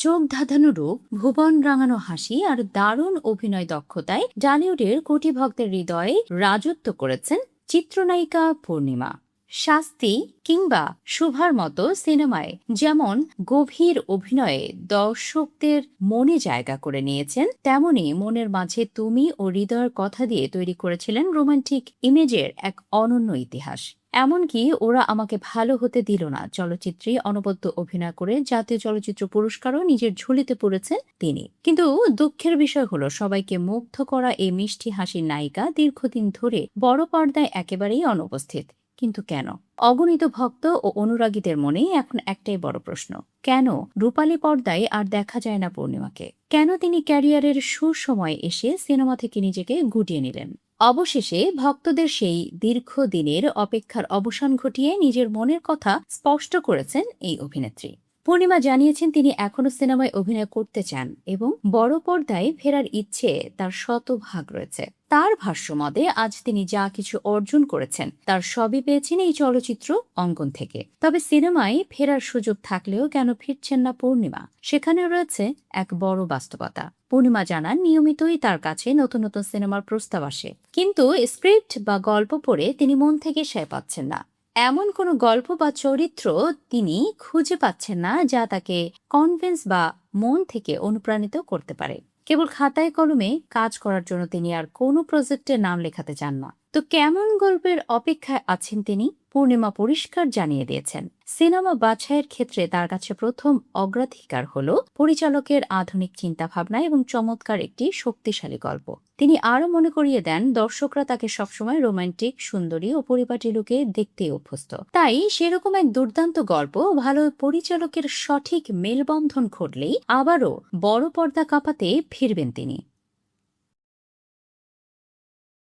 চোখ ধাঁধানো রূপ, ভুবন রাঙানো হাসি আর দারুণ অভিনয় দক্ষতায় টলিউডের কোটি ভক্তের হৃদয়ে রাজত্ব করেছেন চিত্রনায়িকা পূর্ণিমা। শাস্তি কিংবা শুভার মতো সিনেমায় যেমন গভীর অভিনয়ে দর্শকদের মনে জায়গা করে নিয়েছেন, তেমনি মনের মাঝে তুমি ও হৃদয়ের কথা দিয়ে তৈরি করেছিলেন রোমান্টিক ইমেজের এক অনন্য ইতিহাস। এমনকি ওরা আমাকে ভালো হতে দিল না চলচ্চিত্রে অনবদ্য অভিনয় করে জাতীয় চলচ্চিত্র পুরস্কারও নিজের ঝুলিতে পড়েছেন তিনি। কিন্তু দুঃখের বিষয় হলো, সবাইকে মুগ্ধ করা এই মিষ্টি হাসির নায়িকা দীর্ঘদিন ধরে বড় পর্দায় একেবারেই অনুপস্থিত। কিন্তু কেন? অগণিত ভক্ত ও অনুরাগীদের মনে এখন একটাই বড় প্রশ্ন, কেন রূপালী পর্দায় আর দেখা যায় না পূর্ণিমাকে? কেন তিনি ক্যারিয়ারের সুসময়ে এসে সিনেমা থেকে নিজেকে গুটিয়ে নিলেন? অবশেষে ভক্তদের সেই দীর্ঘদিনের অপেক্ষার অবসান ঘটিয়ে নিজের মনের কথা স্পষ্ট করেছেন এই অভিনেত্রী। পূর্ণিমা জানিয়েছেন তিনি এখনো সিনেমায় অভিনয় করতে চান এবং বড় পর্দায় ফেরার ইচ্ছে তার শতভাগ রয়েছে। তার ভাষ্যমতে আজ তিনি যা কিছু অর্জন করেছেন তার সবই পেয়েছেন এই চলচ্চিত্র অঙ্গন থেকে। তবে সিনেমায় ফেরার সুযোগ থাকলেও কেন ফিরছেন না পূর্ণিমা, সেখানে রয়েছে এক বড় বাস্তবতা। পূর্ণিমা জানান নিয়মিতই তার কাছে নতুন নতুন সিনেমার প্রস্তাব আসে, কিন্তু স্ক্রিপ্ট বা গল্প পড়ে তিনি মন থেকে সায় পাচ্ছেন না। এমন কোনো গল্প বা চরিত্র তিনি খুঁজে পাচ্ছেন না যা তাকে কনভিন্স বা মন থেকে অনুপ্রাণিত করতে পারে। কেবল খাতায় কলমে কাজ করার জন্য তিনি আর কোনো প্রজেক্টে নাম লেখাতে চান না। তো কেমন গল্পের অপেক্ষায় আছেন তিনি? পূর্ণিমা পরিষ্কার জানিয়ে দিয়েছেন, সিনেমা বাছাইয়ের ক্ষেত্রে তার কাছে প্রথম অগ্রাধিকার হলো পরিচালকের আধুনিক চিন্তাভাবনা এবং চমৎকার একটি শক্তিশালী গল্প। তিনি আরও মনে করিয়ে দেন, দর্শকরা তাকে সবসময় রোমান্টিক, সুন্দরী ও পরিপাটি লুকে দেখতে অভ্যস্ত। তাই সেরকম এক দুর্দান্ত গল্প, ভালো পরিচালকের সঠিক মেলবন্ধন ঘটলেই আবারও বড় পর্দা কাঁপাতে ফিরবেন তিনি।